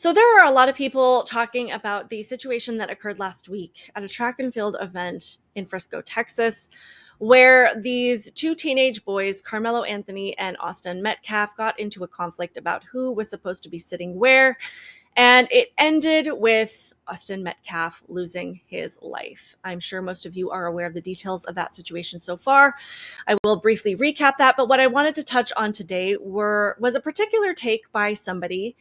So there are a lot of people talking about the situation that occurred last week at a track and field event in Frisco, Texas, where these two teenage boys, Karmelo Anthony and Austin Metcalf, got into a conflict about who was supposed to be sitting where. And it ended with Austin Metcalf losing his life. I'm sure most of you are aware of the details of that situation so far. I will briefly recap that, but what I wanted to touch on today was a particular take by somebody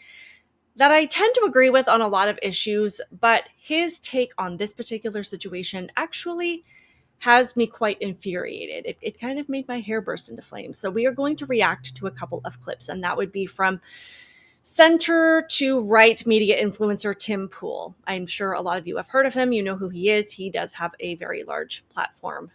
that I tend to agree with on a lot of issues, but his take on this particular situation actually has me quite infuriated. It kind of made my hair burst into flames. So we are going to react to a couple of clips, and that would be from center to right media influencer Tim Pool. I'm sure a lot of you have heard of him. You know who he is. He does have a very large platform.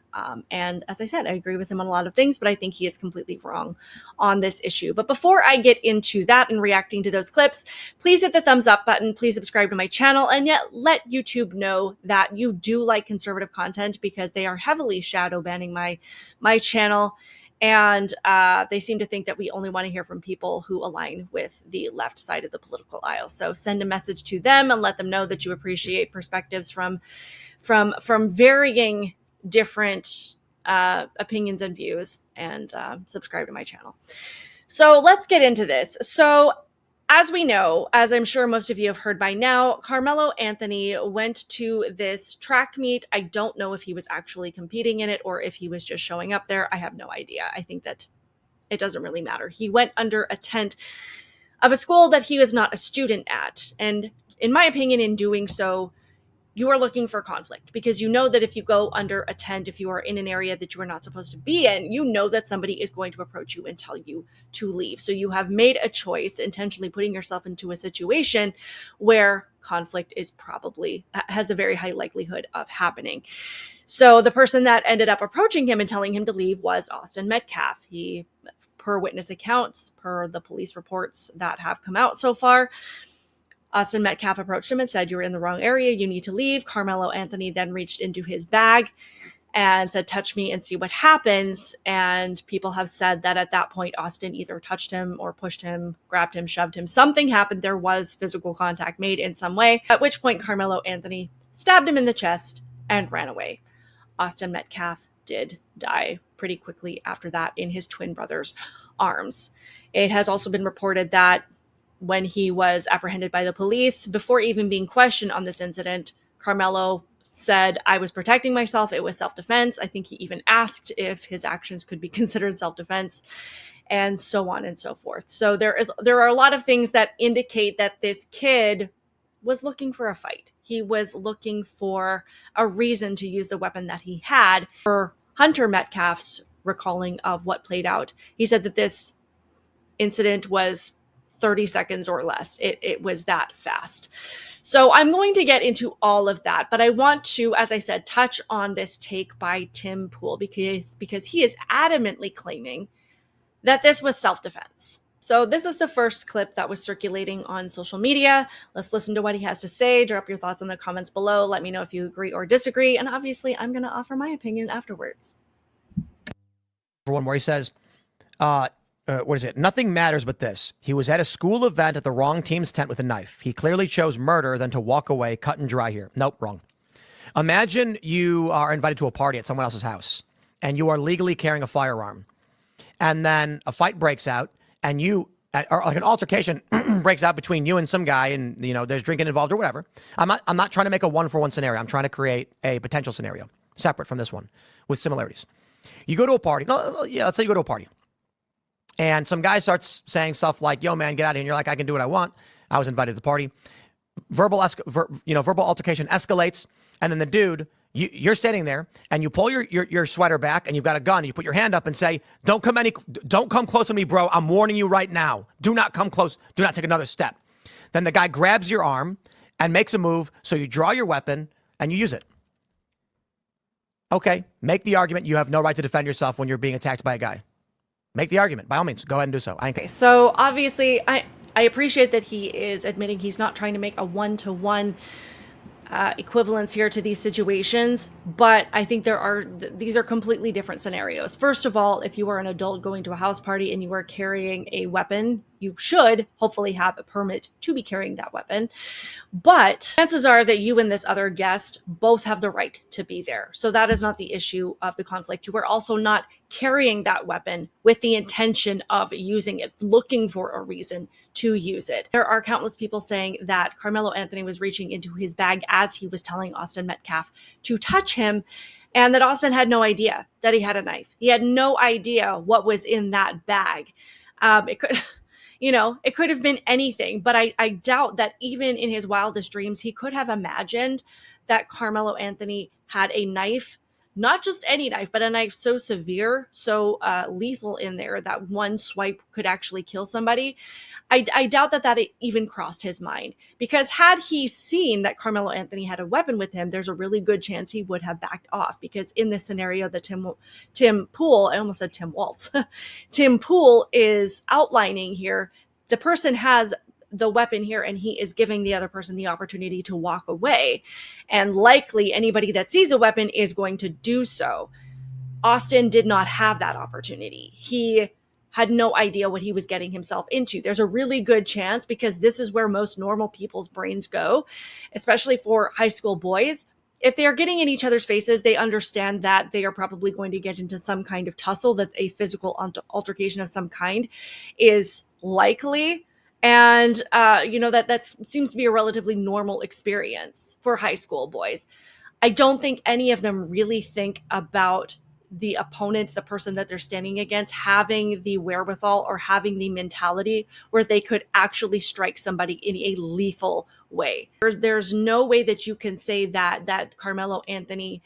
And as I said, I agree with him on a lot of things, but I think he is completely wrong on this issue. But before I get into that and reacting to those clips, please hit the thumbs up button. Please subscribe to my channel, and yet let YouTube know that you do like conservative content, because they are heavily shadow banning my channel. And they seem to think that we only want to hear from people who align with the left side of the political aisle. So send a message to them and let them know that you appreciate perspectives from varying different opinions and views, and subscribe to my channel. So let's get into this. So as we know, as I'm sure most of you have heard by now, Karmelo Anthony went to this track meet. I don't know if he was actually competing in it or if he was just showing up there. I have no idea. I think that it doesn't really matter. He went under a tent of a school that he was not a student at. And in my opinion, in doing so, you are looking for conflict, because you know that if you go under a tent, if you are in an area that you are not supposed to be in, you know that somebody is going to approach you and tell you to leave. So you have made a choice, intentionally putting yourself into a situation where conflict has a very high likelihood of happening. So the person that ended up approaching him and telling him to leave was Austin Metcalf. He, per witness accounts, per the police reports that have come out so far, Austin Metcalf approached him and said, "You're in the wrong area. You need to leave." Karmelo Anthony then reached into his bag and said, "Touch me and see what happens." And people have said that at that point, Austin either touched him or pushed him, grabbed him, shoved him. Something happened. There was physical contact made in some way, at which point Karmelo Anthony stabbed him in the chest and ran away. Austin Metcalf did die pretty quickly after that in his twin brother's arms. It has also been reported that when he was apprehended by the police, before even being questioned on this incident, Karmelo said, "I was protecting myself. It was self-defense." I think he even asked if his actions could be considered self-defense, and so on and so forth. So there are a lot of things that indicate that this kid was looking for a fight. He was looking for a reason to use the weapon that he had. For Hunter Metcalf's recalling of what played out, he said that this incident was 30 seconds or less. It was that fast. So I'm going to get into all of that, but I want to, as I said, touch on this take by Tim Pool, because he is adamantly claiming that this was self-defense. So this is the first clip that was circulating on social media. Let's listen to what he has to say. Drop your thoughts in the comments below. Let me know if you agree or disagree. And obviously, I'm going to offer my opinion afterwards. One where he says, what is it? "Nothing matters but this. He was at a school event at the wrong team's tent with a knife. He clearly chose murder than to walk away, cut and dry here." Nope, wrong. Imagine you are invited to a party at someone else's house and you are legally carrying a firearm. And then a fight breaks out and or like an altercation breaks out between you and some guy, and there's drinking involved or whatever. I'm not trying to make a one-for-one scenario. I'm trying to create a potential scenario separate from this one with similarities. You go to a party. Let's say you go to a party. And some guy starts saying stuff like, "Yo, man, get out of here." And you're like, "I can do what I want. I was invited to the party." Verbal altercation escalates. And then the dude, you're standing there and you pull your sweater back and you've got a gun. You put your hand up and say, don't come close to me, bro. I'm warning you right now. Do not come close. Do not take another step." Then the guy grabs your arm and makes a move. So you draw your weapon and you use it. Okay, make the argument you have no right to defend yourself when you're being attacked by a guy. Make the argument. By all means, go ahead and do so. Okay, so obviously, I appreciate that he is admitting he's not trying to make a one-to-one equivalence here to these situations, but I think these are completely different scenarios. First of all, if you are an adult going to a house party and you are carrying a weapon, you should hopefully have a permit to be carrying that weapon. But chances are that you and this other guest both have the right to be there. So that is not the issue of the conflict. You were also not carrying that weapon with the intention of using it, looking for a reason to use it. There are countless people saying that Karmelo Anthony was reaching into his bag as he was telling Austin Metcalf to touch him, and that Austin had no idea that he had a knife. He had no idea what was in that bag. It could... it could have been anything, but I doubt that even in his wildest dreams, he could have imagined that Karmelo Anthony had a knife, not just any knife, but a knife so severe, so lethal in there that one swipe could actually kill somebody. I doubt that it even crossed his mind, because had he seen that Karmelo Anthony had a weapon with him, there's a really good chance he would have backed off, because in this scenario that Tim Pool, I almost said Tim Waltz, Tim Pool is outlining here, the person has the weapon here and he is giving the other person the opportunity to walk away. And likely anybody that sees a weapon is going to do so. Austin did not have that opportunity. He had no idea what he was getting himself into. There's a really good chance, because this is where most normal people's brains go, especially for high school boys. If they are getting in each other's faces, they understand that they are probably going to get into some kind of tussle, that a altercation of some kind is likely. And, that seems to be a relatively normal experience for high school boys. I don't think any of them really think about the opponent, the person that they're standing against, having the wherewithal or having the mentality where they could actually strike somebody in a lethal way. There's no way that you can say that Karmelo Anthony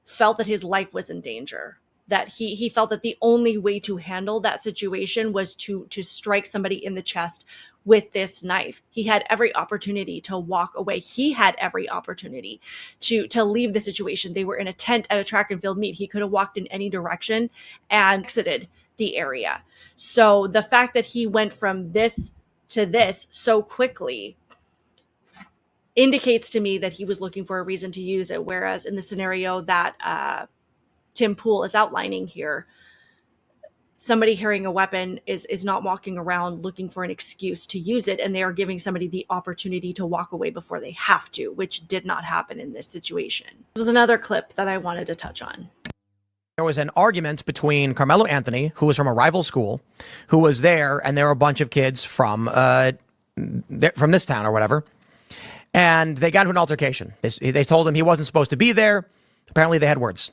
felt that his life was in danger, that he felt that the only way to handle that situation was to strike somebody in the chest with this knife. He had every opportunity to walk away. He had every opportunity to leave the situation. They were in a tent at a track and field meet. He could have walked in any direction and exited the area. So the fact that he went from this to this so quickly indicates to me that he was looking for a reason to use it. Whereas in the scenario that Tim Pool is outlining here, somebody carrying a weapon is not walking around looking for an excuse to use it, and they are giving somebody the opportunity to walk away before they have to, which did not happen in this situation. It was another clip that I wanted to touch on. There was an argument between Karmelo Anthony, who was from a rival school, who was there, and there were a bunch of kids from this town or whatever, and they got into an altercation. They told him he wasn't supposed to be there. Apparently they had words.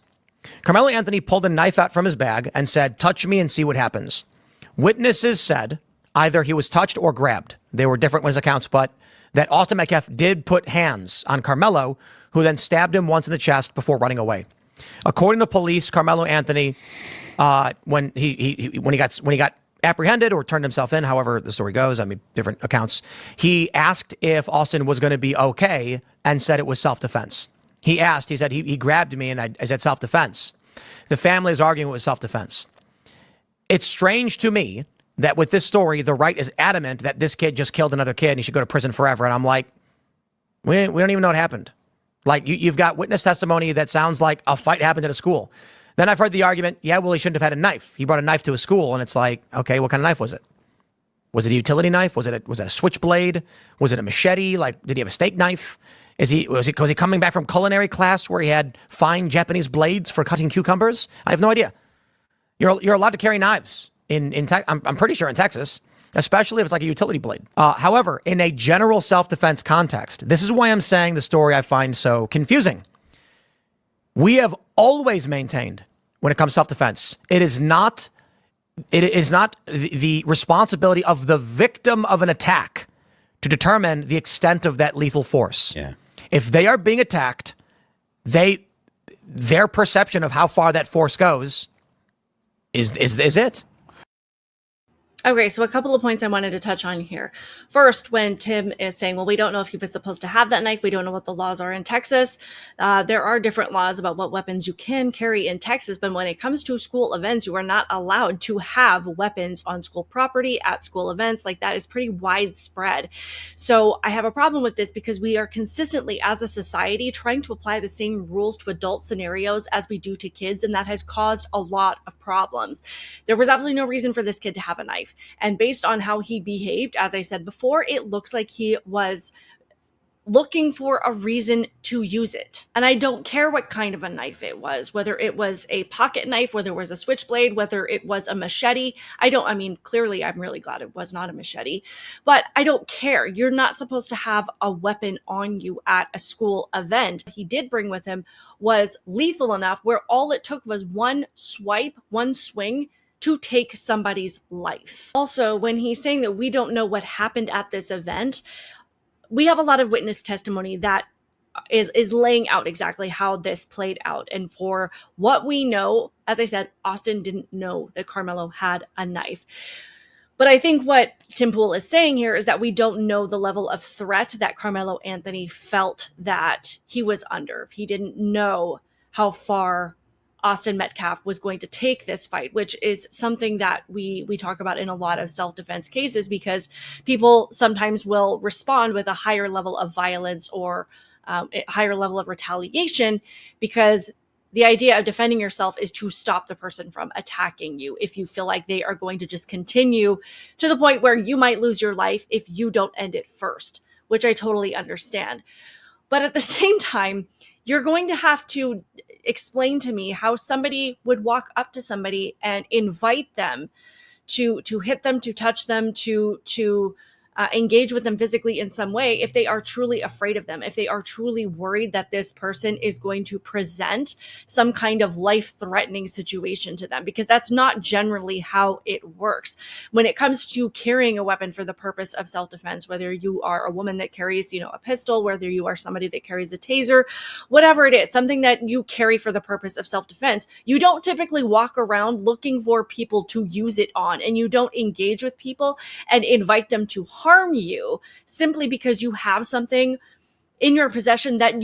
Karmelo Anthony pulled a knife out from his bag and said, "Touch me and see what happens." Witnesses said either he was touched or grabbed. They were different ones accounts, but that Austin Metcalf did put hands on Karmelo, who then stabbed him once in the chest before running away. According to police, Karmelo Anthony, when he got apprehended or turned himself in, however the story goes, I mean, different accounts, he asked if Austin was going to be okay and said it was self-defense. He said he grabbed me and I said self-defense. The family is arguing it was self-defense. It's strange to me that with this story, the right is adamant that this kid just killed another kid and he should go to prison forever. And I'm like, we don't even know what happened. Like, you've got witness testimony that sounds like a fight happened at a school. Then I've heard the argument, yeah, well, he shouldn't have had a knife. He brought a knife to a school, and it's like, okay, what kind of knife was it? Was it a utility knife? Was it a switchblade? Was it a machete? Like, did he have a steak knife? Was he coming back from culinary class where he had fine Japanese blades for cutting cucumbers? I have no idea. You're allowed to carry knives I'm pretty sure in Texas, especially if it's like a utility blade. However, in a general self-defense context, this is why I'm saying the story I find so confusing. We have always maintained, when it comes to self-defense, it is not the responsibility of the victim of an attack to determine the extent of that lethal force. Yeah. If they are being attacked, their perception of how far that force goes is it. Okay, so a couple of points I wanted to touch on here. First, when Tim is saying, well, we don't know if he was supposed to have that knife. We don't know what the laws are in Texas. There are different laws about what weapons you can carry in Texas, but when it comes to school events, you are not allowed to have weapons on school property at school events. Like, that is pretty widespread. So I have a problem with this because we are consistently, as a society, trying to apply the same rules to adult scenarios as we do to kids, and that has caused a lot of problems. There was absolutely no reason for this kid to have a knife. knife. And based on how he behaved, as I said before, it looks like he was looking for a reason to use it. And I don't care what kind of a knife it was, whether it was a pocket knife, whether it was a switchblade, whether it was a machete. Clearly, I'm really glad it was not a machete, but I don't care. You're not supposed to have a weapon on you at a school event. He did bring with him was lethal enough where all it took was one swipe, one swing to take somebody's life. Also, when he's saying that we don't know what happened at this event, we have a lot of witness testimony that is laying out exactly how this played out. And for what we know, as I said, Austin didn't know that Karmelo had a knife. But I think what Tim Pool is saying here is that we don't know the level of threat that Karmelo Anthony felt that he was under. He didn't know how far Austin Metcalf was going to take this fight, which is something that we talk about in a lot of self-defense cases, because people sometimes will respond with a higher level of violence or a higher level of retaliation, because the idea of defending yourself is to stop the person from attacking you if you feel like they are going to just continue to the point where you might lose your life if you don't end it first, which I totally understand. But at the same time, you're going to have to explain to me how somebody would walk up to somebody and invite them to hit them, to touch them, to engage with them physically in some way if they are truly afraid of them, if they are truly worried that this person is going to present some kind of life-threatening situation to them, because that's not generally how it works. When it comes to carrying a weapon for the purpose of self-defense, whether you are a woman that carries, a pistol, whether you are somebody that carries a taser, whatever it is, something that you carry for the purpose of self-defense, you don't typically walk around looking for people to use it on, and you don't engage with people and invite them to harm you simply because you have something in your possession that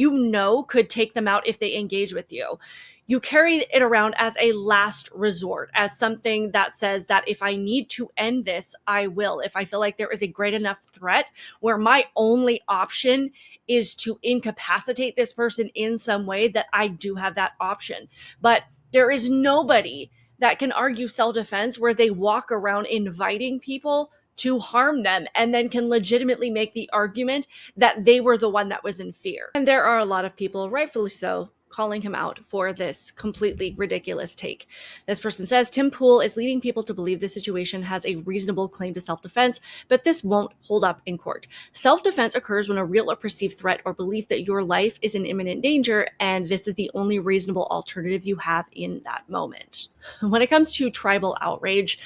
could take them out if they engage with you. You carry it around as a last resort, as something that says that if I need to end this, I will. If I feel like there is a great enough threat where my only option is to incapacitate this person in some way, that I do have that option. But there is nobody that can argue self-defense where they walk around inviting people to harm them and then can legitimately make the argument that they were the one that was in fear. And there are a lot of people, rightfully so, calling him out for this completely ridiculous take. This person says, Tim Pool is leading people to believe the situation has a reasonable claim to self-defense, but this won't hold up in court. Self-defense occurs when a real or perceived threat or belief that your life is in imminent danger, and this is the only reasonable alternative you have in that moment. When it comes to tribal outrage,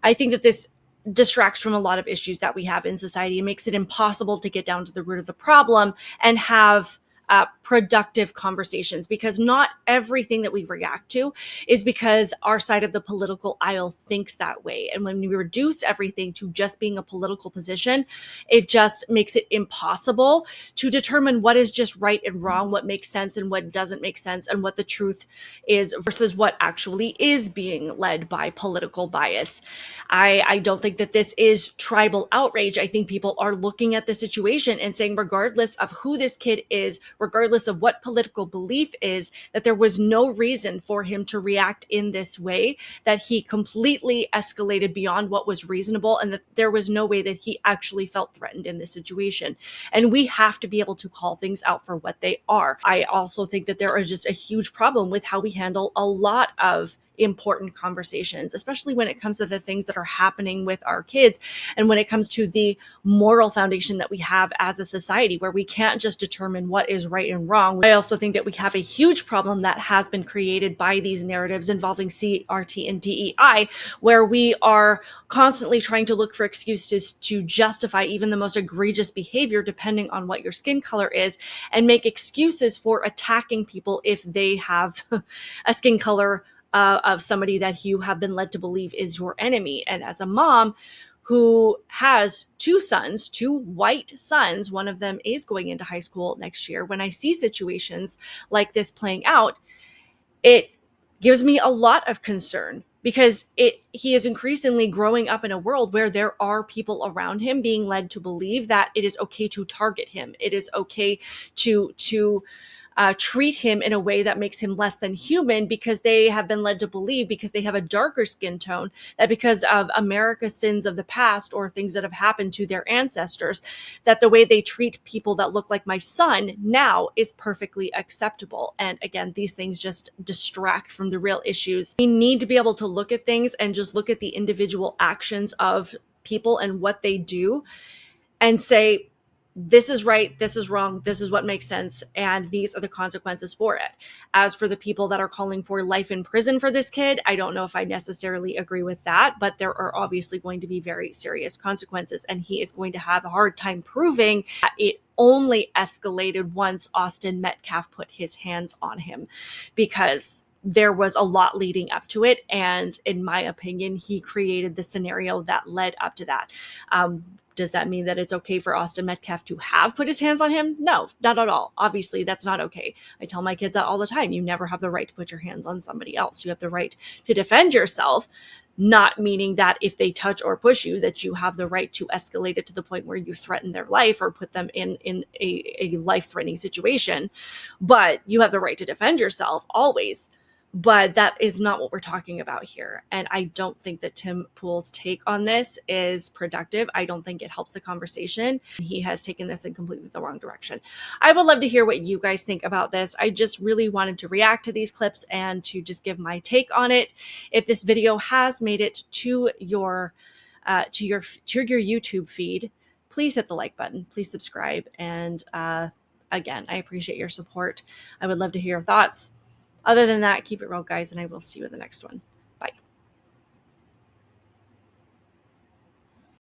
I think that this distracts from a lot of issues that we have in society and makes it impossible to get down to the root of the problem and have productive conversations, because not everything that we react to is because our side of the political aisle thinks that way. And when we reduce everything to just being a political position, it just makes it impossible to determine what is just right and wrong, what makes sense and what doesn't make sense, and what the truth is versus what actually is being led by political bias. I don't think that this is tribal outrage. I think people are looking at the situation and saying, regardless of who this kid is, regardless of what political belief is, that there was no reason for him to react in this way, that he completely escalated beyond what was reasonable, and that there was no way that he actually felt threatened in this situation. And we have to be able to call things out for what they are. I also think that there is just a huge problem with how we handle a lot of important conversations, especially when it comes to the things that are happening with our kids and when it comes to the moral foundation that we have as a society, where we can't just determine what is right and wrong. I also think that we have a huge problem that has been created by these narratives involving CRT and DEI, where we are constantly trying to look for excuses to justify even the most egregious behavior depending on what your skin color is, and make excuses for attacking people if they have a skin color of somebody that you have been led to believe is your enemy. And as a mom who has two sons, two white sons, one of them is going into high school next year, when I see situations like this playing out, it gives me a lot of concern, because he is increasingly growing up in a world where there are people around him being led to believe that it is okay to target him. It is okay to treat him in a way that makes him less than human, because they have been led to believe, because they have a darker skin tone, that because of America's sins of the past or things that have happened to their ancestors, that the way they treat people that look like my son now is perfectly acceptable. And again, these things just distract from the real issues. We need to be able to look at things and just look at the individual actions of people and what they do and say, this is right, this is wrong, this is what makes sense, and these are the consequences for it. As for the people that are calling for life in prison for this kid, I don't know if I necessarily agree with that, but there are obviously going to be very serious consequences, and he is going to have a hard time proving that it only escalated once Austin Metcalf put his hands on him, because there was a lot leading up to it. And in my opinion, he created the scenario that led up to that. Does that mean that it's okay for Austin Metcalf to have put his hands on him? No, not at all. Obviously, that's not okay. I tell my kids that all the time. You never have the right to put your hands on somebody else. You have the right to defend yourself, not meaning that if they touch or push you, that you have the right to escalate it to the point where you threaten their life or put them in a life-threatening situation. But you have the right to defend yourself always. But that is not what we're talking about here. And I don't think that Tim Pool's take on this is productive. I don't think it helps the conversation. He has taken this in completely the wrong direction. I would love to hear what you guys think about this. I just really wanted to react to these clips and to just give my take on it. If this video has made it to your YouTube feed, please hit the like button. Please subscribe. And again, I appreciate your support. I would love to hear your thoughts. Other than that, keep it real, guys, and I will see you in the next one.